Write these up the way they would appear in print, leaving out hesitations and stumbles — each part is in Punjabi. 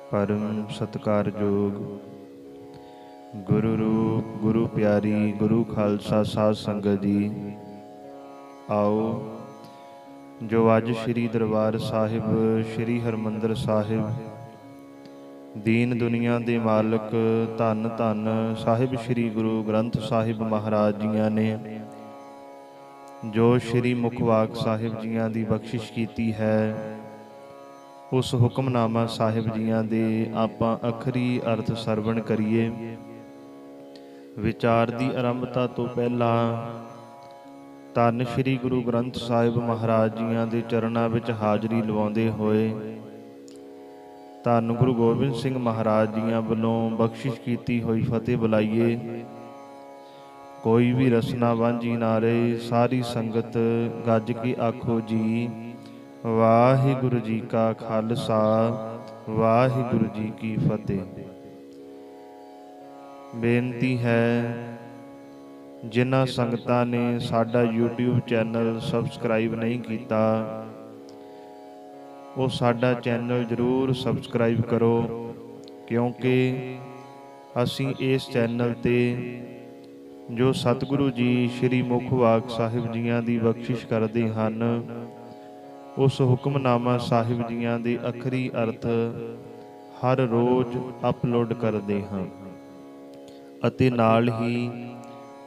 परम सत्कारयोग गुरु रूप गुरु प्यारी गुरु खालसा साध संगत जी, आओ जो अज श्री दरबार साहिब श्री हरमंदर साहिब दीन दुनिया दे मालक धन धन साहिब श्री गुरु ग्रंथ साहिब महाराज जियां ने जो श्री मुखवाक साहिब जियां दी बख्शिश कीती है, उस हुक्मनामा साहिब जियां दे आपां अखरी अर्थ सरवण करिए। विचार दी आरंभता तो पहला धन श्री गुरु ग्रंथ साहिब महाराज जियां दे चरणां विच हाजरी लवाउंदे होए धन गुरु गोबिंद सिंह महाराज जियां वल्लों बख्शिश कीती होई फतेह बुलाइए। कोई भी रसना वांझी ना रहे, सारी संगत गज के आखो जी वाहिगुरु जी का खालसा वाहिगुरु जी की फतेह। बेनती है जिन्हां संगतां ने साडा यूट्यूब चैनल सबसक्राइब नहीं किया, वो साडा चैनल जरूर सबसक्राइब करो, क्योंकि असीं इस चैनल ते जो सतगुरु जी श्री मुखवाक साहिब जियां दी बख्शिश करते हैं, उस हुक्मनामा साहिब जियां दे अखरी अर्थ हर रोज़ अपलोड करते हैं अते नाल ही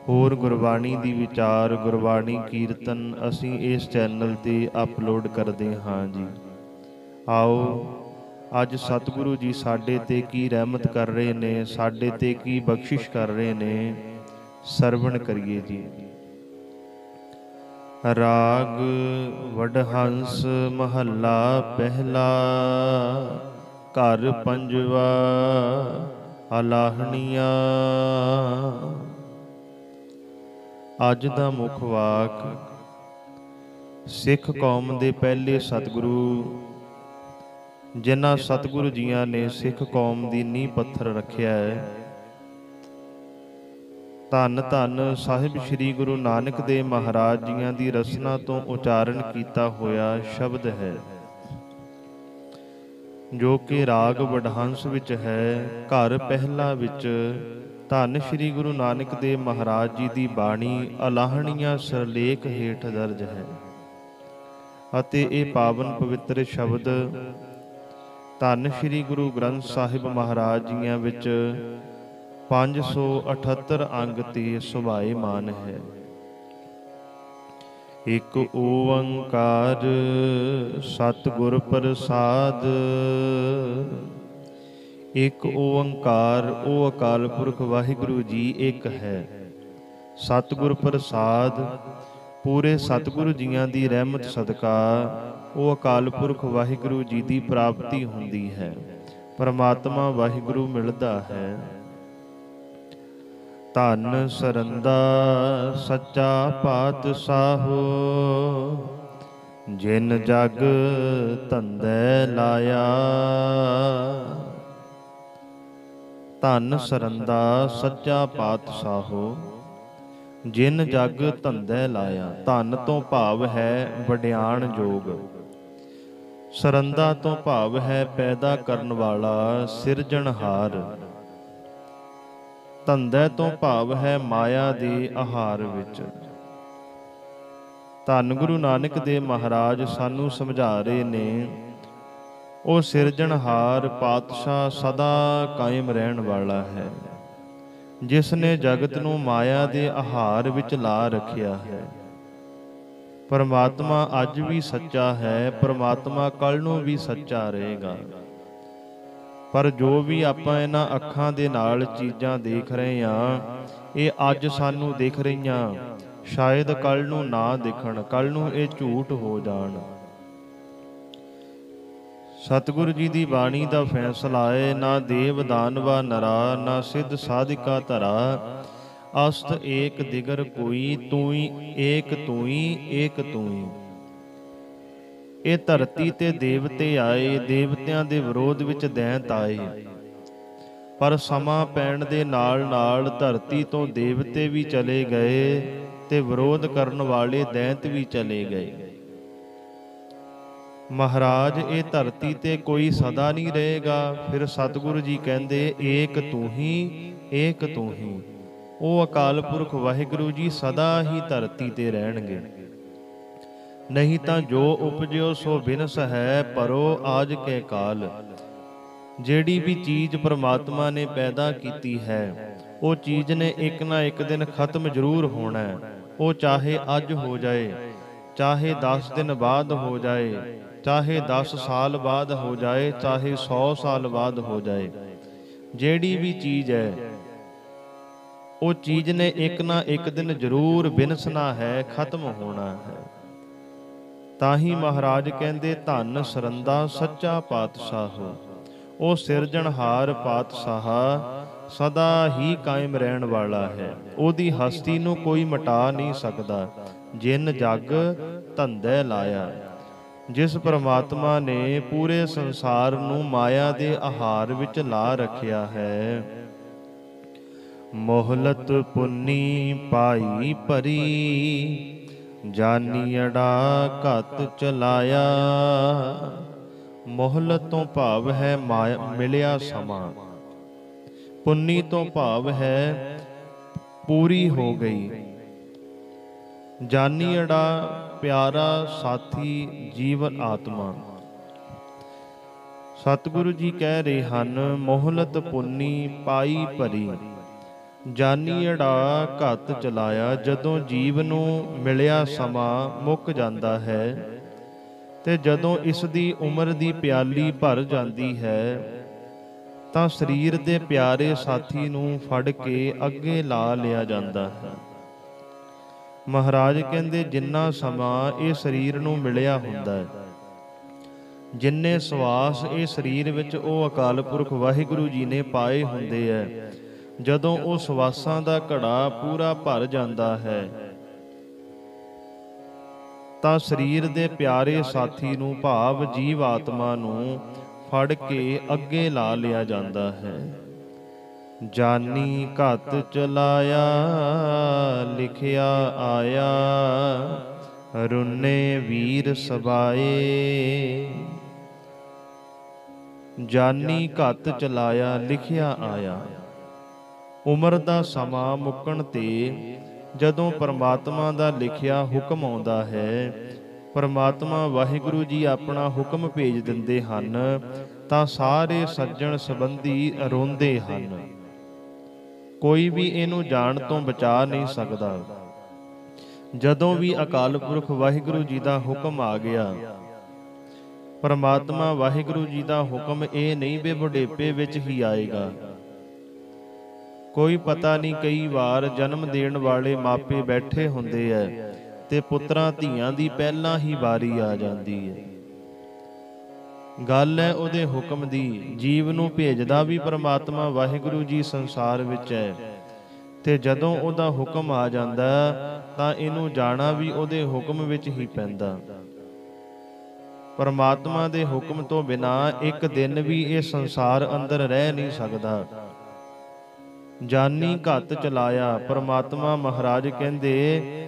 होर गुरबाणी दी विचार गुरबाणी कीर्तन असीं इस चैनल ते अपलोड करते हाँ जी। आओ अज सतगुरु जी साडे ते की रहमत कर रहे ने, साडे ते की बख्शिश कर रहे ने, सरवण करिए जी। राग वडहंस महला पहला, घर पंजवा अलाहणिया। अज दा मुख वाक सिख कौम दे पहले सतगुरु जिन्हां सतगुरु जियां ने सिख कौम दी नींह पत्थर रखिया है, धन धन साहिब श्री गुरु नानक देव महाराज जियां दी रसना तो उचारण किया होया शब्द है, जो कि राग वडहंस विच है। घर पहला विच धन श्री गुरु नानक देव महाराज जी दी बाणी अलाहणिया सरलेख हेठ दर्ज है अते ये पावन पवित्र शब्द धन श्री गुरु ग्रंथ साहिब महाराज जियां विच 578 अंग ते सुभाएमान है। एक ओंकार सतगुर प्रसाद, एक ओंकार ओ अकाल पुरख वाहिगुरु जी एक है। सतगुर प्रसाद पूरे सतगुरु जियां दी रहमत सदका ओ अकाल पुरख वाहिगुरु जी दी प्राप्ति हुंदी है, परमात्मा वाहिगुरु मिलदा है। धन सरंदा सच्चा पातशाहो, जिन जग धंधे लाया। धन सरंदा सच्चा पातशाहो, जिन जग धंधे लाया। धन तो भाव है वड्याण जोग, सरंदा तो भाव है पैदा करन वाला सिरजनहार। धंधे तो भाव है माया दे आहार विच। धन गुरु नानक देव महाराज सानू समझा रहे ने, ओ सिरजनहार पातशाह सदा कायम रहन वाला है, जिसने जगत नू माया दे आहार विच ला रखिया है। परमात्मा अज भी सच्चा है, परमात्मा कल नू भी सच्चा रहेगा। पर जो भी आपां इन्हां अखां दे नाल चीज़ां देख रहे हाँ, ये अज सानू दिख रहीआं, शायद कल नू ना दिखण, कल नू ये झूठ हो जाण। सतगुरु जी दी बाणी दा फैसला है, ना देव दानवा नरा, ना सिद्ध साधिका धरा। अस्त एक दिगर कोई, तूई एक तूई एक तूई। ਇਹ ਧਰਤੀ ਤੇ ਦੇਵਤੇ ਆਏ, ਦੇਵਤਿਆਂ ਦੇ ਵਿਰੋਧ ਵਿੱਚ ਦੈਂਤ ਆਏ, ਪਰ ਸਮਾਂ ਪੈਣ ਦੇ ਨਾਲ ਨਾਲ ਧਰਤੀ ਤੋਂ ਦੇਵਤੇ ਵੀ ਚਲੇ ਗਏ ਤੇ ਵਿਰੋਧ ਕਰਨ ਵਾਲੇ ਦੈਂਤ ਵੀ ਚਲੇ ਗਏ। महाराज ये धरती ते कोई सदा नहीं रहेगा। फिर सतगुरु जी कहते एक तू ही, एक तू ही। वो अकाल पुरख वाहिगुरु जी सदा ही धरती ते रहणगे। नहीं तो जो उपजो सो बिनस है, परो आज के काल। ਜਿਹੜੀ भी चीज़ परमात्मा ने पैदा की है, वो चीज़ ने एक ना एक दिन खत्म जरूर होना है। वो चाहे अज हो जाए, चाहे 10 दिन बाद हो जाए, चाहे 10 साल बाद हो जाए, चाहे 100 साल बाद हो जाए। ਜਿਹੜੀ भी चीज़ है, वो चीज़ ने एक ना एक दिन जरूर बिनसना है, खत्म होना है। ताही महाराज कहते धन सरंदा सच्चा पातशाह हो। ਉਹ ਸਿਰਜਣਹਾਰ ਪਾਤਸ਼ਾਹ ਸਦਾ ਹੀ ਕਾਇਮ ਰਹਿਣ ਵਾਲਾ ਹੈ। ਉਹਦੀ ਹਸਤੀ ਨੂੰ ਕੋਈ ਮਿਟਾ ਨਹੀਂ ਸਕਦਾ। ਜਿਨ ਜਗ ਧੰਦੇ ਲਾਇਆ। ਜਿਸ ਪਰਮਾਤਮਾ ਨੇ ਪੂਰੇ ਸੰਸਾਰ ਨੂੰ ਮਾਇਆ ਦੇ ਆਹਾਰ ਵਿੱਚ ਲਾ ਰੱਖਿਆ ਹੈ। ਮੋਹਲਤ ਪੁੰਨੀ ਪਾਈ ਭਰੀ, ਜਾਨੀੜਾ ਘਤ ਚਲਾਇਆ। मोहलत तो भाव है माया मिलिया समा। पुन्नी तो भाव है पूरी हो गई। जानी अड़ा प्यारा साथी जीवन आत्मा। सतगुरु जी कह रहे हैं मोहलत पुन्नी पाई भरी, जानी अड़ा घत चलाया। जदों जीव नूं मिलिया समा मुक जाता है ਤੇ ਜਦੋਂ ਇਸ ਦੀ ਉਮਰ ਦੀ ਪਿਆਲੀ ਭਰ ਜਾਂਦੀ ਹੈ ਤਾਂ ਸਰੀਰ ਦੇ ਪਿਆਰੇ ਸਾਥੀ ਨੂੰ ਫੜ ਕੇ ਅੱਗੇ ਲਾ ਲਿਆ ਜਾਂਦਾ ਹੈ। ਮਹਾਰਾਜ ਕਹਿੰਦੇ ਜਿੰਨਾ ਸਮਾਂ ਇਹ ਸਰੀਰ ਨੂੰ ਮਿਲਿਆ ਹੁੰਦਾ ਹੈ, ਜਿੰਨੇ ਸਵਾਸ ਇਹ ਸਰੀਰ ਵਿੱਚ ਉਹ ਅਕਾਲ ਪੁਰਖ ਵਾਹਿਗੁਰੂ ਜੀ ਨੇ ਪਾਏ ਹੁੰਦੇ ਹੈ, ਜਦੋਂ ਉਹ ਸਵਾਸਾਂ ਦਾ ਘੜਾ ਪੂਰਾ ਭਰ ਜਾਂਦਾ ਹੈ ਤਾਂ ਸਰੀਰ ਦੇ ਪਿਆਰੇ ਸਾਥੀ ਨੂੰ ਭਾਵ ਜੀਵ ਆਤਮਾ ਨੂੰ ਫੜ ਕੇ ਅੱਗੇ ਲਾ ਲਿਆ ਜਾਂਦਾ ਹੈ। ਜਾਨੀ ਘਤ ਚਲਾਇਆ, ਲਿਖਿਆ ਆਇਆ, ਰੁੰਨੇ ਵੀਰ ਸਬਾਏ। ਜਾਨੀ ਘਤ ਚਲਾਇਆ, ਲਿਖਿਆ ਆਇਆ। ਉਮਰ ਦਾ ਸਮਾਂ ਮੁੱਕਣ ਤੇ ਜਦੋਂ ਪਰਮਾਤਮਾ ਦਾ ਲਿਖਿਆ ਹੁਕਮ ਆਉਂਦਾ ਹੈ, ਪਰਮਾਤਮਾ ਵਾਹਿਗੁਰੂ ਜੀ ਆਪਣਾ ਹੁਕਮ ਭੇਜ ਦਿੰਦੇ ਹਨ ਤਾਂ ਸਾਰੇ ਸੱਜਣ ਸੰਬੰਧੀ ਰੋਂਦੇ ਹਨ। ਕੋਈ ਵੀ ਇਹਨੂੰ ਜਾਣ ਤੋਂ ਬਚਾ ਨਹੀਂ ਸਕਦਾ। ਜਦੋਂ ਵੀ ਅਕਾਲ ਪੁਰਖ ਵਾਹਿਗੁਰੂ ਜੀ ਦਾ ਹੁਕਮ ਆ ਗਿਆ, ਪਰਮਾਤਮਾ ਵਾਹਿਗੁਰੂ ਜੀ ਦਾ ਹੁਕਮ ਇਹ ਨਹੀਂ ਵੀ ਬੁਢੇਪੇ ਵਿੱਚ ਹੀ ਆਏਗਾ। ਕੋਈ ਪਤਾ ਨਹੀਂ, ਕਈ ਵਾਰ ਜਨਮ ਦੇਣ ਵਾਲੇ ਮਾਪੇ ਬੈਠੇ ਹੁੰਦੇ ਐ ਤੇ ਪੁੱਤਰਾਂ ਧੀਆਂ ਦੀ ਪਹਿਲਾਂ ਹੀ ਵਾਰੀ ਆ ਜਾਂਦੀ ਹੈ। ਗੱਲ ਹੈ ਉਹਦੇ ਹੁਕਮ ਦੀ। ਜੀਵ ਨੂੰ ਭੇਜਦਾ ਵੀ ਪਰਮਾਤਮਾ ਵਾਹਿਗੁਰੂ ਜੀ ਸੰਸਾਰ ਵਿੱਚ ਹੈ ਤੇ ਜਦੋਂ ਉਹਦਾ ਹੁਕਮ ਆ ਜਾਂਦਾ ਤਾਂ ਇਹਨੂੰ ਜਾਣਾ ਵੀ ਉਹਦੇ ਹੁਕਮ ਵਿੱਚ ਹੀ ਪੈਂਦਾ। ਪਰਮਾਤਮਾ ਦੇ ਹੁਕਮ ਤੋਂ ਬਿਨਾਂ ਇੱਕ ਦਿਨ ਵੀ ਇਹ ਸੰਸਾਰ ਅੰਦਰ ਰਹਿ ਨਹੀਂ ਸਕਦਾ। ਜਾਨੀ ਘਤ ਚਲਾਇਆ। ਪਰਮਾਤਮਾ ਮਹਾਰਾਜ ਕਹਿੰਦੇ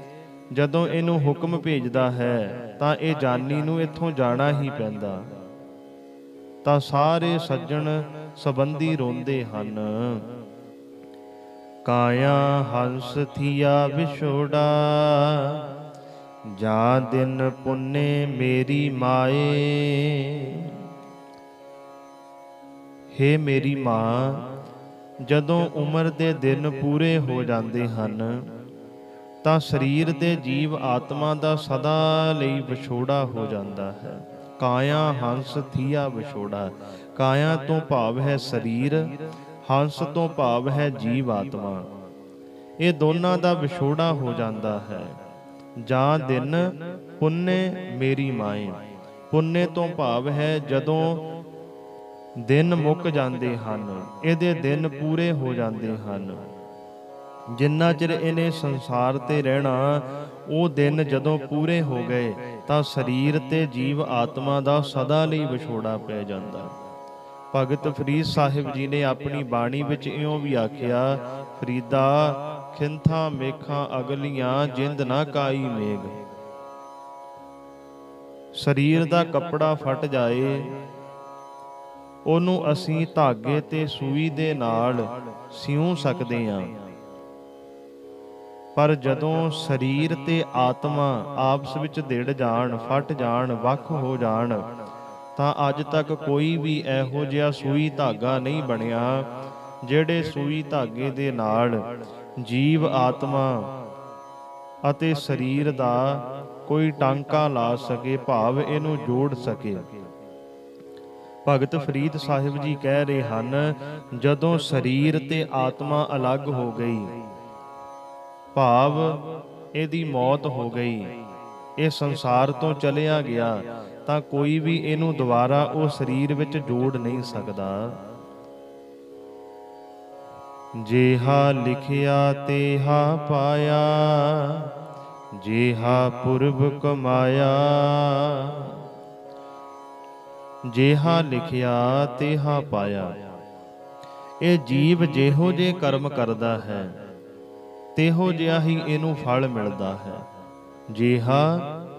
ਜਦੋਂ ਇਹਨੂੰ ਹੁਕਮ ਭੇਜਦਾ ਹੈ ਤਾਂ ਇਹ ਜਾਨੀ ਨੂੰ ਇੱਥੋਂ ਜਾਣਾ ਹੀ ਪੈਂਦਾ। ਤਾਂ ਸਾਰੇ ਸੱਜਣ ਸੰਬੰਧੀ ਰੋਂਦੇ ਹਨ। ਕਾਇਆ ਹੰਸ ਥੀਆ ਵਿਛੋੜਾ, ਜਾਂ ਦਿਨ ਪੁੰਨੇ ਮੇਰੀ ਮਾਏ। ਹੇ ਮੇਰੀ ਮਾਂ, ਜਦੋਂ ਉਮਰ ਦੇ ਦਿਨ ਪੂਰੇ ਹੋ ਜਾਂਦੇ ਹਨ ਤਾਂ ਸਰੀਰ ਦੇ ਜੀਵ ਆਤਮਾ ਦਾ ਸਦਾ ਲਈ ਵਿਛੋੜਾ ਹੋ ਜਾਂਦਾ ਹੈ। ਕਾਇਆ ਹੰਸ ਥੀਆ ਵਿਛੋੜਾ। ਕਾਇਆ ਤੋਂ ਭਾਵ ਹੈ ਸਰੀਰ, ਹੰਸ ਤੋਂ ਭਾਵ ਹੈ ਜੀਵ ਆਤਮਾ। ਇਹ ਦੋਨਾਂ ਦਾ ਵਿਛੋੜਾ ਹੋ ਜਾਂਦਾ ਹੈ। ਜਾਂ ਦਿਨ ਪੁੰਨੇ ਮੇਰੀ ਮਾਏ। ਪੁੰਨੇ ਤੋਂ ਭਾਵ ਹੈ ਜਦੋਂ ਦਿਨ ਮੁੱਕ ਜਾਂਦੇ ਹਨ, ਇਹਦੇ ਦਿਨ ਪੂਰੇ ਹੋ ਜਾਂਦੇ ਹਨ। ਜਿੰਨਾ ਚਿਰ ਇਹਨੇ ਸੰਸਾਰ ਤੇ ਰਹਿਣਾ, ਉਹ ਦਿਨ ਜਦੋਂ ਪੂਰੇ ਹੋ ਗਏ ਤਾਂ ਸਰੀਰ ਤੇ ਜੀਵ ਆਤਮਾ ਦਾ ਸਦਾ ਲਈ ਵਿਛੋੜਾ ਪੈ ਜਾਂਦਾ। ਭਗਤ ਫਰੀਦ ਸਾਹਿਬ ਜੀ ਨੇ ਆਪਣੀ ਬਾਣੀ ਵਿੱਚ ਇਉਂ ਵੀ ਆਖਿਆ, ਫਰੀਦਾ ਖਿੰਥਾਂ ਮੇਖਾਂ ਅਗਲੀਆਂ, ਜਿੰਦ ਨਾ ਕਾਈ ਮੇਗ। ਸਰੀਰ ਦਾ ਕੱਪੜਾ ਫਟ ਜਾਏ, ਉਹਨੂੰ ਅਸੀਂ ਧਾਗੇ ਤੇ ਸੂਈ ਦੇ ਨਾਲ ਸਿਉਂ ਸਕਦੇ ਹਾਂ। ਪਰ ਜਦੋਂ ਸਰੀਰ ਤੇ ਆਤਮਾ ਆਪਸ ਵਿੱਚ ਦਿੜ ਜਾਣ, ਫਟ ਜਾਣ, ਵੱਖ ਹੋ ਜਾਣ, ਤਾਂ ਅੱਜ ਤੱਕ ਕੋਈ ਵੀ ਇਹੋ ਜਿਹਾ ਸੂਈ ਧਾਗਾ ਨਹੀਂ ਬਣਿਆ ਜਿਹੜੇ ਸੂਈ ਧਾਗੇ ਦੇ ਨਾਲ ਜੀਵ ਆਤਮਾ ਅਤੇ ਸਰੀਰ ਦਾ ਕੋਈ ਟਾਂਕਾ ਲਾ ਸਕੇ, ਭਾਵ ਇਹਨੂੰ ਜੋੜ ਸਕੇ। ਭਗਤ ਫਰੀਦ ਸਾਹਿਬ ਜੀ ਕਹਿ ਰਹੇ ਹਨ, ਜਦੋਂ ਸਰੀਰ ਤੇ ਆਤਮਾ ਅਲੱਗ ਹੋ ਗਈ, ਭਾਵ ਇਹਦੀ ਮੌਤ ਹੋ ਗਈ, ਇਹ ਸੰਸਾਰ ਤੋਂ ਚਲਿਆ ਗਿਆ, ਤਾਂ ਕੋਈ ਵੀ ਇਹਨੂੰ ਦੁਬਾਰਾ ਉਹ ਸਰੀਰ ਵਿੱਚ ਜੋੜ ਨਹੀਂ ਸਕਦਾ। ਜੇਹਾ ਲਿਖਿਆ ਤੇਹਾ ਪਾਇਆ, ਜੇਹਾ ਪੁਰਬ ਕਮਾਇਆ। ਜੇਹਾ ਲਿਖਿਆ ਤੇਹਾ ਪਾਇਆ। ਇਹ ਜੀਵ ਜਿਹੋ ਜੇ ਕਰਮ ਕਰਦਾ ਹੈ, ਤੇਹੋ ਜਿਹਾ ਹੀ ਇਹਨੂੰ ਫਲ ਮਿਲਦਾ ਹੈ। ਜੇਹਾ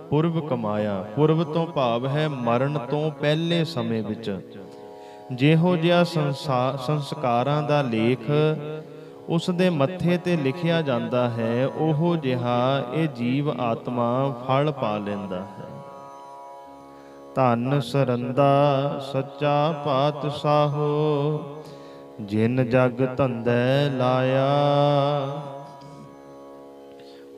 ਪੁਰਬ ਕਮਾਇਆ। ਪੁਰਬ ਤੋਂ ਭਾਵ ਹੈ ਮਰਨ ਤੋਂ ਪਹਿਲੇ ਸਮੇਂ ਵਿੱਚ ਜਿਹੋ ਜਿਹਾ ਸੰਸਕਾਰਾਂ ਦਾ ਲੇਖ ਉਸ ਦੇ ਮੱਥੇ ਤੇ ਲਿਖਿਆ ਜਾਂਦਾ ਹੈ, ਉਹੋ ਜਿਹਾ ਇਹ ਜੀਵ ਆਤਮਾ ਫਲ ਪਾ ਲੈਂਦਾ ਹੈ। ਧੰਨ ਸਰੰਦਾ ਸੱਚਾ ਪਾਤਸ਼ਾਹੋ, ਜਿਨ ਜਗ ਧੰਦੇ ਲਾਇਆ।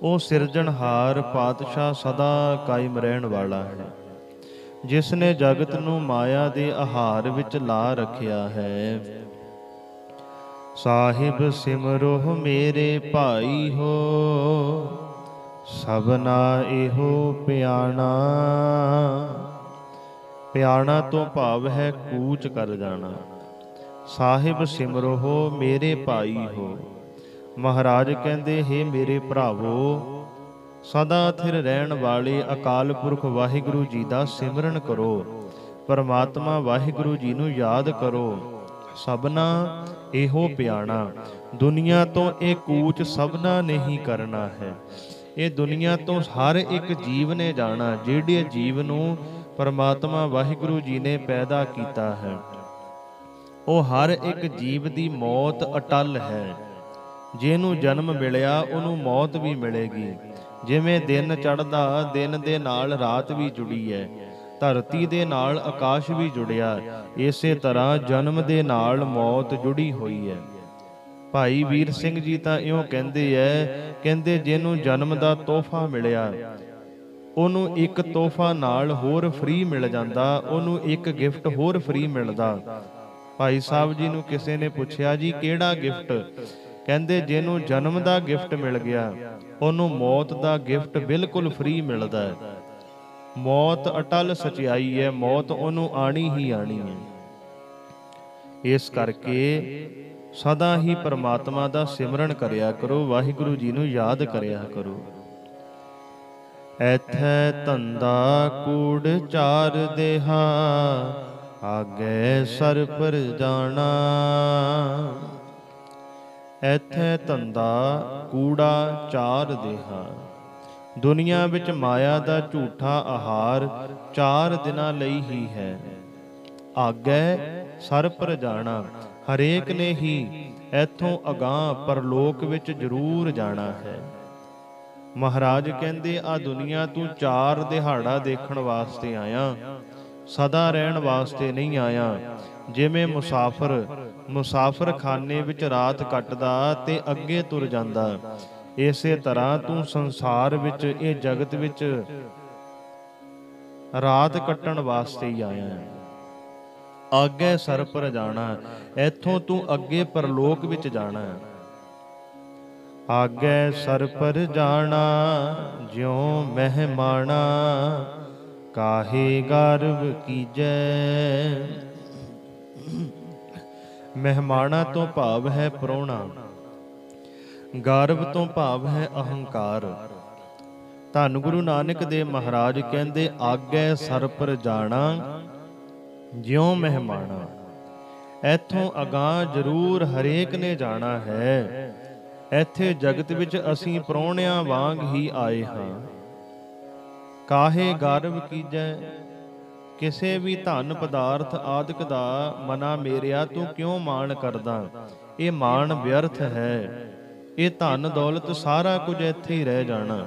ਉਹ ਸਿਰਜਣਹਾਰ ਪਾਤਸ਼ਾਹ ਸਦਾ ਕਾਇਮ ਰਹਿਣ ਵਾਲਾ ਹੈ, ਜਿਸ ਨੇ ਜਗਤ ਨੂੰ ਮਾਇਆ ਦੇ ਆਹਾਰ ਵਿੱਚ ਲਾ ਰੱਖਿਆ ਹੈ। ਸਾਹਿਬ ਸਿਮਰੋ ਮੇਰੇ ਭਾਈ ਹੋ, ਸਭਨਾ ਇਹੋ ਪਿਆਣਾ। ਪਿਆਣਾ ਤੋਂ ਭਾਵ ਹੈ ਕੂਚ ਕਰ ਜਾਣਾ। ਸਾਹਿਬ ਸਿਮਰੋ ਮੇਰੇ ਭਾਈ ਹੋ। ਮਹਾਰਾਜ ਕਹਿੰਦੇ, ਹੇ ਮੇਰੇ ਭਰਾਵੋ, ਸਦਾ ਥਿਰ ਰਹਿਣ ਵਾਲੇ ਅਕਾਲ ਪੁਰਖ ਵਾਹਿਗੁਰੂ ਜੀ ਦਾ ਸਿਮਰਨ ਕਰੋ, ਪਰਮਾਤਮਾ ਵਾਹਿਗੁਰੂ ਜੀ ਨੂੰ ਯਾਦ ਕਰੋ। ਸਭਨਾ ਇਹੋ ਪਿਆਣਾ। ਦੁਨੀਆ ਤੋਂ ਇਹ ਕੂਚ ਸਭਨਾ ਨੇ ਹੀ ਕਰਨਾ ਹੈ। ਇਹ ਦੁਨੀਆ ਤੋਂ ਹਰ ਇੱਕ ਜੀਵ ਨੇ ਜਾਣਾ। ਜਿਹੜੇ ਜੀਵ ਨੂੰ ਪਰਮਾਤਮਾ ਵਾਹਿਗੁਰੂ ਜੀ ਨੇ ਪੈਦਾ ਕੀਤਾ ਹੈ, ਉਹ ਹਰ ਇੱਕ ਜੀਵ ਦੀ ਮੌਤ ਅਟਲ ਹੈ। ਜਿਹਨੂੰ ਜਨਮ ਮਿਲਿਆ ਉਹਨੂੰ ਮੌਤ ਵੀ ਮਿਲੇਗੀ। ਜਿਵੇਂ ਦਿਨ ਚੜ੍ਹਦਾ, ਦਿਨ ਦੇ ਨਾਲ ਰਾਤ ਵੀ ਜੁੜੀ ਹੈ, ਧਰਤੀ ਦੇ ਨਾਲ ਆਕਾਸ਼ ਵੀ ਜੁੜਿਆ, ਇਸੇ ਤਰ੍ਹਾਂ ਜਨਮ ਦੇ ਨਾਲ ਮੌਤ ਜੁੜੀ ਹੋਈ ਹੈ। ਭਾਈ ਵੀਰ ਸਿੰਘ ਜੀ ਤਾਂ ਇਉਂ ਕਹਿੰਦੇ ਐ, ਕਹਿੰਦੇ ਜਿਹਨੂੰ ਜਨਮ ਦਾ ਤੋਹਫਾ ਮਿਲਿਆ, ਉਹਨੂੰ ਇੱਕ ਤੋਹਫਾ ਨਾਲ ਹੋਰ ਫ੍ਰੀ ਮਿਲ ਜਾਂਦਾ, ਉਹਨੂੰ ਇੱਕ ਗਿਫਟ ਹੋਰ ਫ੍ਰੀ ਮਿਲਦਾ। ਭਾਈ ਸਾਹਿਬ ਜੀ ਨੂੰ ਕਿਸੇ ਨੇ ਪੁੱਛਿਆ, ਜੀ ਕਿਹੜਾ ਗਿਫਟ? ਕਹਿੰਦੇ ਜਿਹਨੂੰ ਜਨਮ ਦਾ ਗਿਫਟ ਮਿਲ ਗਿਆ, ਉਹਨੂੰ ਮੌਤ ਦਾ ਗਿਫਟ ਬਿਲਕੁਲ ਫ੍ਰੀ ਮਿਲਦਾ ਹੈ। ਮੌਤ ਅਟਲ ਸਚਾਈ ਹੈ, ਮੌਤ ਉਹਨੂੰ ਆਣੀ ਹੀ ਆਣੀ ਹੈ। ਇਸ ਕਰਕੇ ਸਦਾ ਹੀ ਪਰਮਾਤਮਾ ਦਾ ਸਿਮਰਨ ਕਰਿਆ ਕਰੋ, ਵਾਹਿਗੁਰੂ ਜੀ ਨੂੰ ਯਾਦ ਕਰਿਆ ਕਰੋ। ਐਥੈ ਧੰਦਾ ਕੂੜ ਚਾਰ ਦੇਹਾ, ਆਗੇ ਸਰ ਪਰ ਜਾਣਾ। ਐਥੈ ਧੰਦਾ ਕੂੜਾ ਚਾਰ ਦੇਹਾ। ਦੁਨੀਆ ਵਿੱਚ ਮਾਇਆ ਦਾ ਝੂਠਾ ਆਹਾਰ 4 ਦਿਨਾਂ ਲਈ ਹੀ ਹੈ। ਆਗੇ ਸਰ ਪਰ ਜਾਣਾ। ਹਰੇਕ ਨੇ ਹੀ ਇੱਥੋਂ ਅਗਾਂਹ ਪਰਲੋਕ ਵਿੱਚ ਜ਼ਰੂਰ ਜਾਣਾ ਹੈ। ਮਹਾਰਾਜ ਕਹਿੰਦੇ, ਆ ਦੁਨੀਆ ਤੂੰ 4 ਦਿਹਾੜਾ ਦੇਖਣ ਵਾਸਤੇ ਆਇਆ, ਸਦਾ ਰਹਿਣ ਵਾਸਤੇ ਨਹੀਂ ਆਇਆ। ਜਿਵੇਂ ਮੁਸਾਫਰ ਖਾਨੇ ਵਿੱਚ ਰਾਤ ਕੱਟਦਾ ਤੇ ਅੱਗੇ ਤੁਰ ਜਾਂਦਾ, ਇਸੇ ਤਰ੍ਹਾਂ ਤੂੰ ਸੰਸਾਰ ਵਿੱਚ, ਇਹ ਜਗਤ ਵਿੱਚ ਰਾਤ ਕੱਟਣ ਵਾਸਤੇ ਹੀ ਆਇਆ ਹੈ। ਅੱਗੇ ਸਰ ਪਰ ਜਾਣਾ। ਇੱਥੋਂ ਤੂੰ ਅੱਗੇ ਪਰਲੋਕ ਵਿੱਚ ਜਾਣਾ। ਆਗੇ ਸਰ ਪਰ ਜਾਣਾ, ਜਿਉ ਮਹਿਮਾਣਾ, ਕਾਹੇ ਗਰਵ ਕੀਜੈ। ਮਹਿਮਾਣਾ ਤੋਂ ਭਾਵ ਹੈ ਪ੍ਰਾਹੁਣਾ। ਗਰਵ ਤੋਂ ਭਾਵ ਹੈ ਅਹੰਕਾਰ। ਧੰਨ ਗੁਰੂ ਨਾਨਕ ਦੇਵ ਮਹਾਰਾਜ ਕਹਿੰਦੇ, ਆਗੇ ਸਰ ਪਰ ਜਾਣਾ, ਜਿਉ ਮਹਿਮਾਣਾ। ਇੱਥੋਂ ਅਗਾਂਹ ਜ਼ਰੂਰ ਹਰੇਕ ਨੇ ਜਾਣਾ ਹੈ। ਇੱਥੇ ਜਗਤ ਵਿੱਚ ਅਸੀਂ ਪ੍ਰਾਹੁਣਿਆਂ ਵਾਂਗ ਹੀ ਆਏ ਹਾਂ। ਕਾਹੇ ਗਰਵ ਕੀਜੈ, ਕਿਸੇ ਵੀ ਧਨ ਪਦਾਰਥ ਆਦਿਕ ਦਾ ਮਨਾ ਮੇਰਿਆ ਤੂੰ ਕਿਉਂ ਮਾਣ ਕਰਦਾ। ਇਹ ਮਾਣ ਵਿਅਰਥ ਹੈ। ਇਹ ਧਨ ਦੌਲਤ ਸਾਰਾ ਕੁਝ ਇੱਥੇ ਹੀ ਰਹਿ ਜਾਣਾ।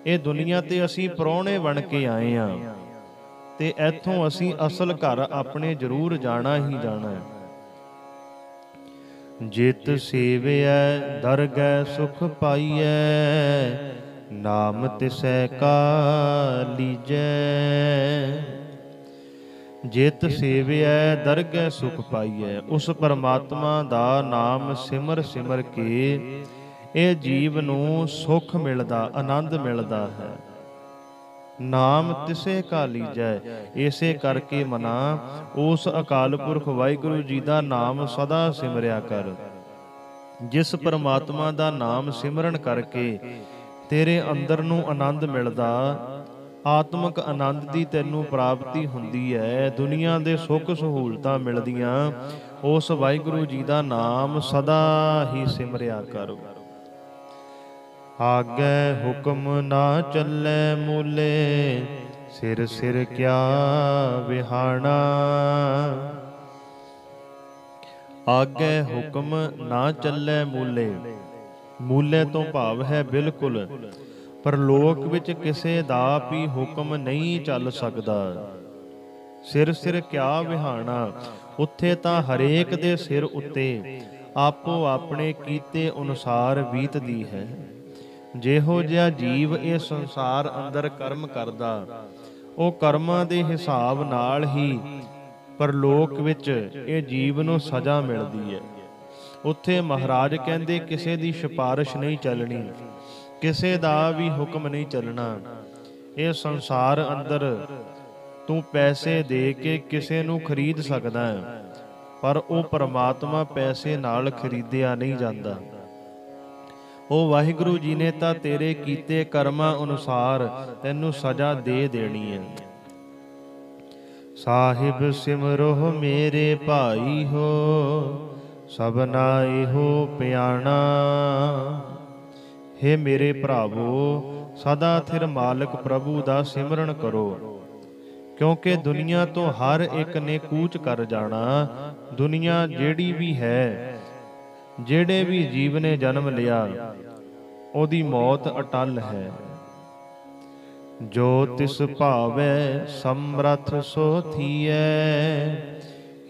ਇਹ ਦੁਨੀਆ ਤੇ ਅਸੀਂ ਪ੍ਰਾਹੁਣੇ ਬਣ ਕੇ ਆਏ ਹਾਂ ਤੇ ਇੱਥੋਂ ਅਸੀਂ ਅਸਲ ਘਰ ਆਪਣੇ ਜ਼ਰੂਰ ਜਾਣਾ ਹੀ ਜਾਣਾ। ਜਿਤ ਸੇਵਿਐ ਦਰਗਹਿ ਸੁਖ ਪਾਈਐ, ਨਾਮ ਤਿਸੈ ਕਾ ਲੀਜੈ। ਜਿਤ ਸੇਵਿਐ ਦਰਗਹਿ ਸੁਖ ਪਾਈਐ, ਉਸ ਪਰਮਾਤਮਾ ਦਾ ਨਾਮ ਸਿਮਰ ਸਿਮਰ ਕੇ ਇਹ ਜੀਵ ਨੂੰ ਸੁਖ ਮਿਲਦਾ, ਆਨੰਦ ਮਿਲਦਾ ਹੈ। ਨਾਮ ਤਿਸੇ ਕਾ ਲੀਜੈ, ਇਸੇ ਕਰਕੇ ਮਨਾ ਉਸ ਅਕਾਲ ਪੁਰਖ ਵਾਹਿਗੁਰੂ ਜੀ ਦਾ ਨਾਮ ਸਦਾ ਸਿਮਰਿਆ ਕਰ। ਜਿਸ ਪਰਮਾਤਮਾ ਦਾ ਨਾਮ ਸਿਮਰਨ ਕਰਕੇ ਤੇਰੇ ਅੰਦਰ ਨੂੰ ਆਨੰਦ ਮਿਲਦਾ, ਆਤਮਿਕ ਆਨੰਦ ਦੀ ਤੈਨੂੰ ਪ੍ਰਾਪਤੀ ਹੁੰਦੀ ਹੈ, ਦੁਨੀਆ ਦੇ ਸੁੱਖ ਸਹੂਲਤਾਂ ਮਿਲਦੀਆਂ, ਉਸ ਵਾਹਿਗੁਰੂ ਜੀ ਦਾ ਨਾਮ ਸਦਾ ਹੀ ਸਿਮਰਿਆ ਕਰ। ਆਗੇ ਹੁਕਮ ਨਾ ਚੱਲੇ ਮੂਲੇ, ਸਿਰ ਸਿਰ ਕਿਆ ਵਿਹਾਣਾ। ਆਗੇ ਹੁਕਮ ਨਾ ਚੱਲੇ ਮੂਲੇ, ਮੂਲੇ ਤੋਂ ਭਾਵ ਹੈ ਬਿਲਕੁਲ, ਪਰ ਲੋਕ ਵਿੱਚ ਕਿਸੇ ਦਾ ਵੀ ਹੁਕਮ ਨਹੀਂ ਚੱਲ ਸਕਦਾ। ਸਿਰ ਸਿਰ ਕਿਆ ਵਿਹਾਣਾ, ਉੱਥੇ ਤਾਂ ਹਰੇਕ ਦੇ ਸਿਰ ਉੱਤੇ ਆਪੋ ਆਪਣੇ ਕੀਤੇ ਅਨੁਸਾਰ ਬੀਤਦੀ ਹੈ। ਜਿਹੋ ਜਿਹਾ ਜੀਵ ਇਹ ਸੰਸਾਰ ਅੰਦਰ ਕਰਮ ਕਰਦਾ, ਉਹ ਕਰਮਾਂ ਦੇ ਹਿਸਾਬ ਨਾਲ ਹੀ ਪਰਲੋਕ ਵਿੱਚ ਇਹ ਜੀਵ ਨੂੰ ਸਜ਼ਾ ਮਿਲਦੀ ਹੈ। ਉੱਥੇ ਮਹਾਰਾਜ ਕਹਿੰਦੇ ਕਿਸੇ ਦੀ ਸਿਫਾਰਿਸ਼ ਨਹੀਂ ਚੱਲਣੀ, ਕਿਸੇ ਦਾ ਵੀ ਹੁਕਮ ਨਹੀਂ ਚੱਲਣਾ। ਇਹ ਸੰਸਾਰ ਅੰਦਰ ਤੂੰ ਪੈਸੇ ਦੇ ਕੇ ਕਿਸੇ ਨੂੰ ਖਰੀਦ ਸਕਦਾ ਹੈ, ਪਰ ਉਹ ਪਰਮਾਤਮਾ ਪੈਸੇ ਨਾਲ ਖਰੀਦਿਆ ਨਹੀਂ ਜਾਂਦਾ। ਉਹ ਵਾਹਿਗੁਰੂ ਜੀ ਨੇ ਤਾਂ ਤੇਰੇ ਕੀਤੇ ਕਰਮਾਂ ਅਨੁਸਾਰ ਤੈਨੂੰ ਸਜ਼ਾ ਦੇ ਦੇਣੀ ਹੈ। ਸਾਹਿਬ ਸਿਮਰੋ ਮੇਰੇ ਭਾਈ ਹੋ, ਸਭਨਾ ਇਹੋ ਪਿਆਣਾ। ਹੇ ਮੇਰੇ ਭਰਾਵੋ, ਸਦਾ ਥਿਰ ਮਾਲਕ ਪ੍ਰਭੂ ਦਾ ਸਿਮਰਨ ਕਰੋ, ਕਿਉਂਕਿ ਦੁਨੀਆ ਤੋਂ ਹਰ ਇੱਕ ਨੇ ਕੂਚ ਕਰ ਜਾਣਾ। ਦੁਨੀਆ ਜਿਹੜੀ ਵੀ ਹੈ, ਜਿਹੜੇ ਵੀ ਜੀਵ ਨੇ ਜਨਮ ਲਿਆ, ਉਹਦੀ ਮੌਤ ਅਟਲ ਹੈ। ਜੋ ਤਿਸ ਭਾਵੈ ਸਮਰਥ ਸੋ ਥੀਐ,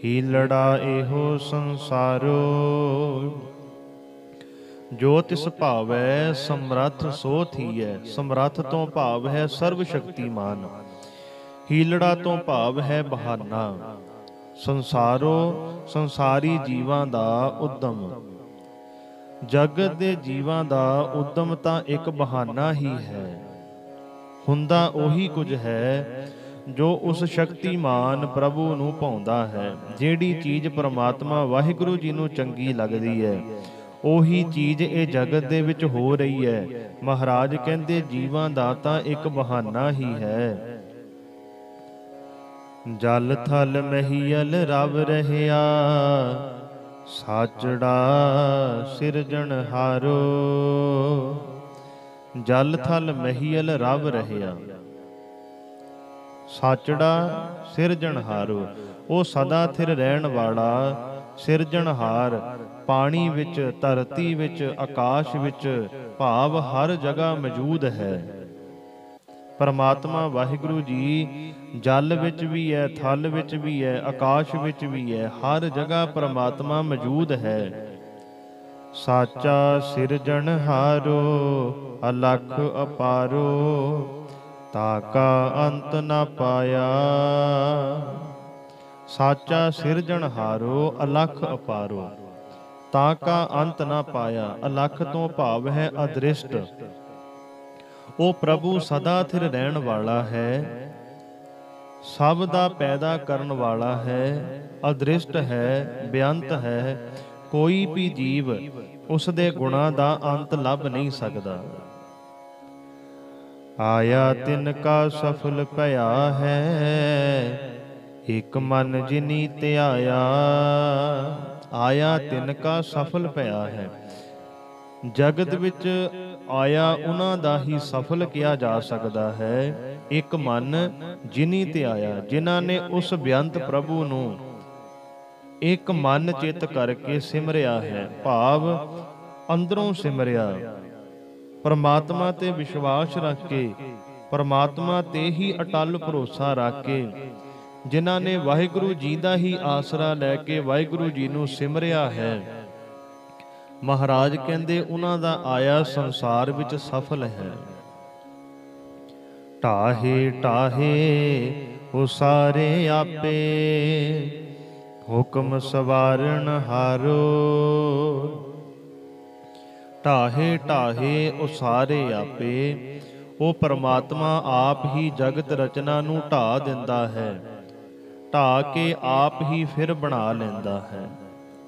ਹੀਲੜਾ ਇਹੋ ਸੰਸਾਰੋ। ਜੋ ਤਿਸ ਭਾਵੈ ਸਮਰਥ ਸੋ ਥੀਐ, ਸਮਰਥ ਤੋਂ ਭਾਵ ਹੈ ਸਰਬ ਸ਼ਕਤੀਮਾਨ, ਹੀਲੜਾ ਤੋਂ ਭਾਵ ਹੈ ਬਹਾਨਾ। ਸੰਸਾਰੋ, ਸੰਸਾਰੀ ਜੀਵਾਂ ਦਾ ਉਦਮ, ਜਗਤ ਦੇ ਜੀਵਾਂ ਦਾ ਉਦਮ ਤਾਂ ਇੱਕ ਬਹਾਨਾ ਹੀ ਹੈ। ਹੁੰਦਾ ਉਹੀ ਕੁਝ ਹੈ ਜੋ ਉਸ ਸ਼ਕਤੀਮਾਨ ਪ੍ਰਭੂ ਨੂੰ ਭਾਉਂਦਾ ਹੈ। ਜਿਹੜੀ ਚੀਜ਼ ਪਰਮਾਤਮਾ ਵਾਹਿਗੁਰੂ ਜੀ ਨੂੰ ਚੰਗੀ ਲੱਗਦੀ ਹੈ, ਉਹੀ ਚੀਜ਼ ਇਹ ਜਗਤ ਦੇ ਵਿੱਚ ਹੋ ਰਹੀ ਹੈ। ਮਹਾਰਾਜ ਕਹਿੰਦੇ ਜੀਵਾਂ ਦਾ ਤਾਂ ਇੱਕ ਬਹਾਨਾ ਹੀ ਹੈ। ਜਲ ਥਲ ਮਹੀਲ ਰਵ ਰਹਿਆ, ਸਾਚੜਾ ਸਿਰਜਣਹਾਰੋ। ਜਲ ਥਲ ਮਹੀਲ ਰਵ ਰਹਿਆ, ਸਾਚੜਾ ਸਿਰਜਣਹਾਰੋ। ਉਹ ਸਦਾ ਥਿਰ ਰਹਿਣ ਵਾਲਾ ਸਿਰਜਣਹਾਰ, ਪਾਣੀ ਵਿੱਚ, ਧਰਤੀ ਵਿੱਚ, ਆਕਾਸ਼ ਵਿੱਚ, ਭਾਵ ਹਰ ਜਗ੍ਹਾ ਮੌਜੂਦ ਹੈ। ਪਰਮਾਤਮਾ ਵਾਹਿਗੁਰੂ ਜੀ ਜਲ ਵਿੱਚ ਵੀ ਹੈ, ਥਲ ਵਿੱਚ ਵੀ ਹੈ, ਆਕਾਸ਼ ਵਿੱਚ ਵੀ ਹੈ, ਹਰ ਜਗ੍ਹਾ ਪਰਮਾਤਮਾ ਮੌਜੂਦ ਹੈ। ਸਾਚਾ ਸਿਰਜਣਹਾਰੋ, ਅਲਖ ਅਪਾਰੋ, ਤਾਕਾ ਅੰਤ ਨਾ ਪਾਇਆ। ਸਾਚਾ ਸਿਰਜਣਹਾਰੋ, ਅਲਖ ਅਪਾਰੋ, ਤਾਕਾ ਅੰਤ ਨਾ ਪਾਇਆ। ਅਲਖ ਤੋਂ ਭਾਵ ਹੈ ਅਦ੍ਰਿਸ਼ਟ। ਉਹ ਪ੍ਰਭੂ ਸਦਾ ਥਿਰ ਰਹਿਣ ਵਾਲਾ ਹੈ, ਸਭ ਦਾ ਪੈਦਾ ਕਰਨ ਵਾਲਾ ਹੈ, ਅਦ੍ਰਿਸ਼ਟ ਹੈ, ਬੇਅੰਤ ਹੈ। ਕੋਈ ਵੀ ਜੀਵ ਉਸ ਦੇ ਗੁਣਾਂ ਦਾ ਅੰਤ ਲੱਭ ਨਹੀਂ ਸਕਦਾ। ਆਇਆ ਤਿਨ ਕਾ ਸਫਲ ਭਇਆ ਹੈ, ਇਕ ਮਨ ਜਿਨੀ ਧਿਆਇਆ। ਆਇਆ ਤਿਨ ਕਾ ਸਫਲ ਭਇਆ ਹੈ, ਜਗਤ ਵਿੱਚ ਆਇਆ ਉਹਨਾਂ ਦਾ ਹੀ ਸਫਲ ਕਿਹਾ ਜਾ ਸਕਦਾ ਹੈ ਇੱਕ ਮਨ ਜਿਨੀ ਤੇ ਆਇਆ। ਜਿਨ੍ਹਾਂ ਨੇ ਉਸ ਬੇਅੰਤ ਪ੍ਰਭੂ ਨੂੰ ਇੱਕ ਮਨ ਚਿੱਤ ਕਰਕੇ ਸਿਮਰਿਆ ਹੈ, ਭਾਵ ਅੰਦਰੋਂ ਸਿਮਰਿਆ, ਪਰਮਾਤਮਾ ਤੇ ਵਿਸ਼ਵਾਸ ਰੱਖ ਕੇ, ਪਰਮਾਤਮਾ ਤੇ ਹੀ ਅਟਲ ਭਰੋਸਾ ਰੱਖ ਕੇ, ਜਿਨ੍ਹਾਂ ਨੇ ਵਾਹਿਗੁਰੂ ਜੀ ਦਾ ਹੀ ਆਸਰਾ ਲੈ ਕੇ ਵਾਹਿਗੁਰੂ ਜੀ ਨੂੰ ਸਿਮਰਿਆ ਹੈ, ਮਹਾਰਾਜ ਕਹਿੰਦੇ ਉਹਨਾਂ ਦਾ ਆਇਆ ਸੰਸਾਰ ਵਿੱਚ ਸਫਲ ਹੈ। ਢਾਹੇ ਢਾਹੇ ਉਸਾਰੇ ਆਪੇ, ਹੁਕਮ ਸਵਾਰਨ ਹਾਰੋ। ਢਾਹੇ ਢਾਹੇ ਉਸਾਰੇ ਆਪੇ, ਉਹ ਪਰਮਾਤਮਾ ਆਪ ਹੀ ਜਗਤ ਰਚਨਾ ਨੂੰ ਢਾ ਦਿੰਦਾ ਹੈ, ਢਾ ਕੇ ਆਪ ਹੀ ਫਿਰ ਬਣਾ ਲੈਂਦਾ ਹੈ।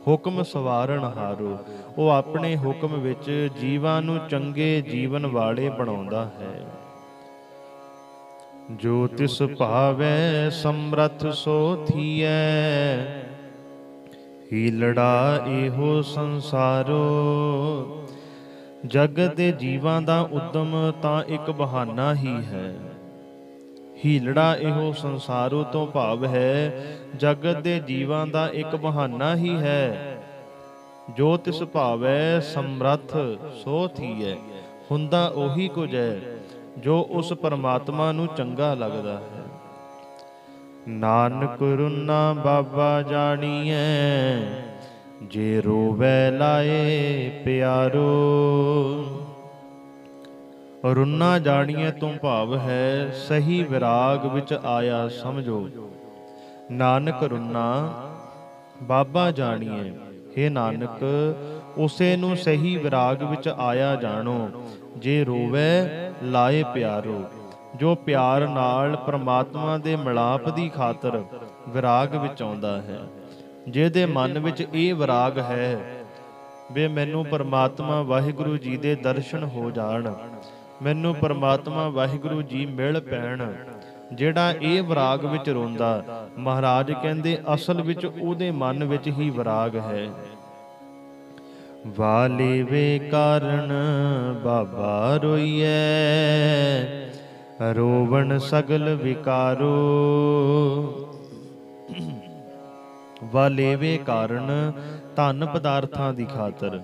ਹੁਕਮ ਸਵਾਰਨ ਹਾਰੋ, ਉਹ ਆਪਣੇ ਹੁਕਮ ਵਿੱਚ ਜੀਵਾਂ ਨੂੰ ਚੰਗੇ ਜੀਵਨ ਵਾਲੇ ਬਣਾਉਂਦਾ ਹੈ। ਜੋ ਤਿਸ ਭਾਵੈ ਸਮਰੱਥ ਸੋ ਥੀਐ, ਹੀਲੜਾ ਇਹੋ ਸੰਸਾਰੋ। ਜਗਤ ਦੇ ਜੀਵਾਂ ਦਾ ਉਦਮ ਤਾਂ ਇੱਕ ਬਹਾਨਾ ਹੀ ਹੈ। ਹੀਲੜਾ ਇਹੋ ਸੰਸਾਰੋ ਤੋਂ ਭਾਵ ਹੈ ਜਗਤ ਦੇ ਜੀਵਾਂ ਦਾ ਇੱਕ ਬਹਾਨਾ ਹੀ ਹੈ। ਜੋ ਤਿਸ ਭਾਵੈ ਸਮਰੱਥ ਸੋ ਥੀਐ, ਹੁੰਦਾ ਉਹੀ ਕੁਝ ਹੈ ਜੋ ਉਸ ਪਰਮਾਤਮਾ ਨੂੰ ਚੰਗਾ ਲੱਗਦਾ ਹੈ। ਨਾਨਕ ਰੁਨਾ ਬਾਬਾ ਜਾਣੀਐ, ਜੇ ਰੋਵੈ ਲਾਏ ਪਿਆਰੋ। ਰੁਨਾ ਜਾਣੀਏ ਤੋਂ ਭਾਵ ਹੈ ਸਹੀ ਵਿਰਾਗ ਵਿੱਚ ਆਇਆ ਸਮਝੋ। ਨਾਨਕ ਰੁਨਾ ਬਾਬਾ ਜਾਣੀਏ, ਹੇ ਨਾਨਕ ਉਸੇ ਨੂੰ ਸਹੀ ਵਿਰਾਗ ਵਿੱਚ ਆਇਆ ਜਾਣੋ। ਜੇ ਰੋਵੈ ਲਾਏ ਪਿਆਰੋ, ਜੋ ਪਿਆਰ ਨਾਲ ਪ੍ਰਮਾਤਮਾ ਦੇ ਮਿਲਾਪ ਦੀ ਖਾਤਰ ਵਿਰਾਗ ਵਿੱਚ ਆਉਂਦਾ ਹੈ। ਜਿਹਦੇ ਮਨ ਵਿੱਚ ਇਹ ਵਿਰਾਗ ਹੈ ਵੀ ਮੈਨੂੰ ਪਰਮਾਤਮਾ ਵਾਹਿਗੁਰੂ ਜੀ ਦੇ ਦਰਸ਼ਨ ਹੋ ਜਾਣ, ਮੈਨੂੰ ਪਰਮਾਤਮਾ ਵਾਹਿਗੁਰੂ ਜੀ ਮਿਲ ਪੈਣ, ਜਿਹੜਾ ਇਹ ਵਿਰਾਗ ਵਿੱਚ ਰੋਂਦਾ, ਮਹਾਰਾਜ ਕਹਿੰਦੇ ਅਸਲ ਵਿੱਚ ਉਹਦੇ ਮਨ ਵਿੱਚ ਹੀ ਵਿਰਾਗ ਹੈ। ਵਾਲੇ ਵੇ ਕਾਰਨ ਬਾਬਾ ਰੋਈਐ, ਰੋਵਣ ਸਗਲ ਵਿਕਾਰੋ। ਵਾਲੇਵੇ ਕਾਰਨ ਧਨ ਪਦਾਰਥਾਂ ਦੀ ਖਾਤਰ,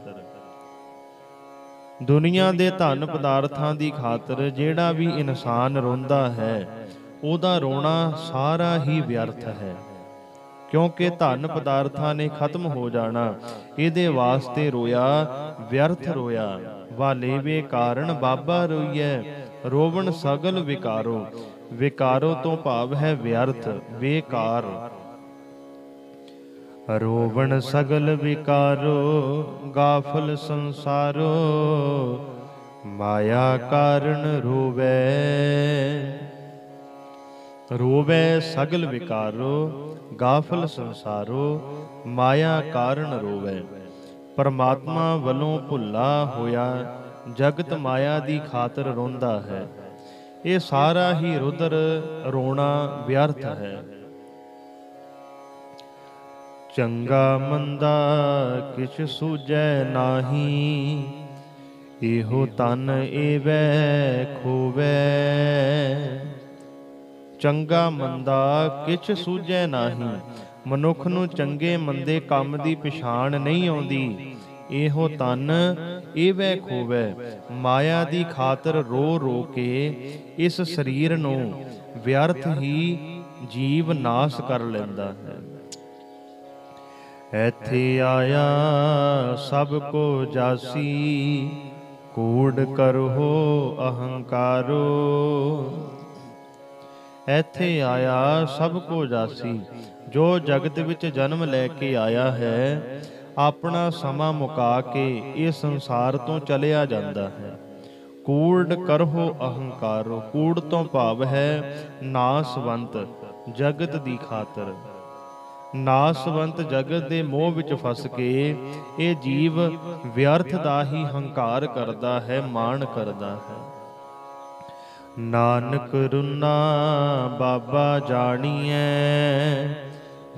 ਦੁਨੀਆ ਦੇ ਧਨ ਪਦਾਰਥਾਂ ਦੀ ਖਾਤਰ ਜਿਹੜਾ ਵੀ ਇਨਸਾਨ ਰੋਂਦਾ ਹੈ, ਉਹਦਾ ਰੋਣਾ ਸਾਰਾ ਹੀ ਵਿਅਰਥ ਹੈ। ਕਿਉਂਕਿ ਧਨ ਪਦਾਰਥਾਂ ਨੇ ਖਤਮ ਹੋ ਜਾਣਾ, ਇਹਦੇ ਵਾਸਤੇ ਰੋਇਆ ਵਿਅਰਥ ਰੋਇਆ। ਵਾਲੇਵੇ ਕਾਰਨ ਬਾਬਾ ਰੋਈਐ, ਰੋਵਣ ਸਗਲ ਵਿਕਾਰੋ। ਵਿਕਾਰੋ ਤੋਂ ਭਾਵ ਹੈ ਵਿਅਰਥ, ਬੇਕਾਰ। ਰੋਵਣ ਸਗਲ ਵਿਕਾਰੋ, ਗਾਫਲ ਸੰਸਾਰੋ। ਮਾਇਆ ਕਾਰਨ ਰੋਵੈ, ਰੋਵੈ ਸਗਲ ਵਿਕਾਰੋ, ਗਾਫਲ ਸੰਸਾਰੋ। ਮਾਇਆ ਕਾਰਨ ਰੋਵੈ, ਪਰਮਾਤਮਾ ਵੱਲੋਂ ਭੁੱਲਾ ਹੋਇਆ ਜਗਤ ਮਾਇਆ ਦੀ ਖਾਤਰ ਰੋਂਦਾ ਹੈ। ਇਹ ਸਾਰਾ ਹੀ ਰੁਦਰ ਰੋਣਾ ਵਿਅਰਥ ਹੈ। ਚੰਗਾ ਮੰਦਾ ਕਿਛ ਸੂਝੈ ਨਾਹੀ, ਇਹੋ ਤਨ ਏਵੈ ਖੋਵੈ। ਚੰਗਾ ਮੰਦਾ ਕਿਛ ਸੂਝੈ ਨਾਹੀ, ਮਨੁੱਖ ਨੂੰ ਚੰਗੇ ਮੰਦੇ ਕੰਮ ਦੀ ਪਛਾਣ ਨਹੀਂ ਆਉਂਦੀ। ਇਹੋ ਤਨ ਏਵੈ ਖੋਵੈ, ਮਾਇਆ ਦੀ ਖਾਤਰ ਰੋ ਰੋ ਕੇ ਇਸ ਸਰੀਰ ਨੂੰ ਵਿਅਰਥ ਹੀ ਜੀਵ ਨਾਸ ਕਰ ਲੈਂਦਾ ਹੈ। ਇੱਥੇ ਆਇਆ ਸਭ ਕੋ ਜਾਸੀ, ਕੂੜ ਕਰਹੁ ਅਹੰਕਾਰੋ। ਇੱਥੇ ਆਇਆ ਸਭ ਕੋ ਜਾਸੀ, ਜੋ ਜਗਤ ਵਿੱਚ ਜਨਮ ਲੈ ਕੇ ਆਇਆ ਹੈ, ਆਪਣਾ ਸਮਾਂ ਮੁਕਾ ਕੇ ਇਹ ਸੰਸਾਰ ਤੋਂ ਚਲਿਆ ਜਾਂਦਾ ਹੈ। ਕੂੜ ਕਰਹੁ ਅਹੰਕਾਰੋ, ਕੂੜ ਤੋਂ ਭਾਵ ਹੈ ਨਾਸਵੰਤ, ਜਗਤ ਦੀ ਖਾਤਰ। ਨਾਸਵੰਤ ਜਗਤ ਦੇ ਮੋਹ ਵਿੱਚ ਫਸ ਕੇ ਇਹ ਜੀਵ ਵਿਅਰਥ ਦਾ ਹੀ ਹੰਕਾਰ ਕਰਦਾ ਹੈ, ਮਾਣ ਕਰਦਾ ਹੈ। ਨਾਨਕ ਰੁਨਾ ਬਾਬਾ ਜਾਣੀਐ,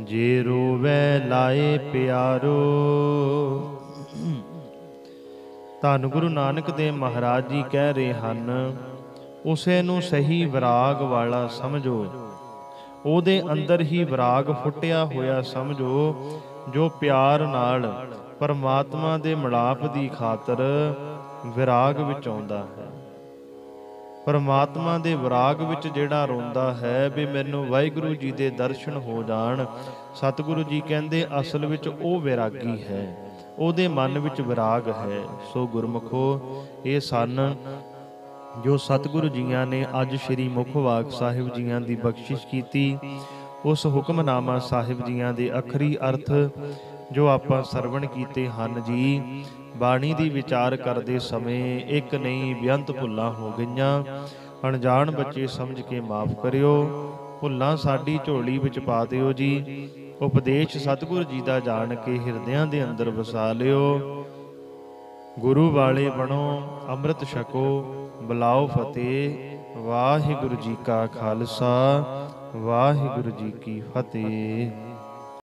ਜੇ ਰੋਵੈ ਲਾਏ ਪਿਆਰੋ। ਧੰਨ ਗੁਰੂ ਨਾਨਕ ਦੇਵ ਮਹਾਰਾਜ ਜੀ ਕਹਿ ਰਹੇ ਹਨ, ਉਸੇ ਨੂੰ ਸਹੀ ਵਿਰਾਗ ਵਾਲਾ ਸਮਝੋ। ਉਹਦੇ ਅੰਦਰ ਹੀ ਵਿਰਾਗ ਫੁੱਟਿਆ ਹੋਇਆ ਸਮਝੋ, ਜੋ ਪਿਆਰ ਨਾਲ ਪਰਮਾਤਮਾ ਦੇ ਮਿਲਾਪ ਦੀ ਖਾਤਰ ਵਿਰਾਗ ਵਿੱਚ ਆਉਂਦਾ ਹੈ। ਪਰਮਾਤਮਾ ਦੇ ਵਿਰਾਗ ਵਿੱਚ ਜਿਹੜਾ ਰੋਂਦਾ ਹੈ ਵੀ ਮੈਨੂੰ ਵਾਹਿਗੁਰੂ ਜੀ ਦੇ ਦਰਸ਼ਨ ਹੋ ਜਾਣ, ਸਤਿਗੁਰੂ ਜੀ ਕਹਿੰਦੇ ਅਸਲ ਵਿੱਚ ਉਹ ਵਿਰਾਗੀ ਹੈ, ਉਹਦੇ ਮਨ ਵਿੱਚ ਵਿਰਾਗ ਹੈ। ਸੋ ਗੁਰਮੁਖੋ, ਇਹ ਸਨ ਜੋ ਸਤਿਗੁਰੂ ਜੀਆਂ ਨੇ ਅੱਜ ਸ੍ਰੀ ਮੁਖ ਵਾਕ ਸਾਹਿਬ ਜੀਆਂ ਦੀ ਬਖਸ਼ਿਸ਼ ਕੀਤੀ। ਉਸ ਹੁਕਮਨਾਮਾ ਸਾਹਿਬ ਜੀਆਂ ਦੇ ਅਖਰੀ ਅਰਥ ਜੋ ਆਪਾਂ ਸਰਵਣ ਕੀਤੇ ਹਨ ਜੀ। ਬਾਣੀ ਦੀ ਵਿਚਾਰ ਕਰਦੇ ਸਮੇਂ ਇੱਕ ਨਹੀਂ ਬੇਅੰਤ ਭੁੱਲਾਂ ਹੋ ਗਈਆਂ, ਅਣਜਾਣ ਬੱਚੇ ਸਮਝ ਕੇ ਮਾਫ ਕਰਿਓ। ਭੁੱਲਾਂ ਸਾਡੀ ਝੋਲੀ ਵਿੱਚ ਪਾ ਦਿਓ ਜੀ। ਉਪਦੇਸ਼ ਸਤਿਗੁਰੂ ਜੀ ਦਾ ਜਾਣ ਕੇ ਹਿਰਦਿਆਂ ਦੇ ਅੰਦਰ ਵਸਾ ਲਿਓ। ਗੁਰੂ ਵਾਲੇ ਬਣੋ, ਅੰਮ੍ਰਿਤ ਛਕੋ, ਬੁਲਾਓ ਫਤਿਹ। ਵਾਹਿਗੁਰੂ ਜੀ ਕਾ ਖਾਲਸਾ, ਵਾਹਿਗੁਰੂ ਜੀ ਕੀ ਫਤਿਹ।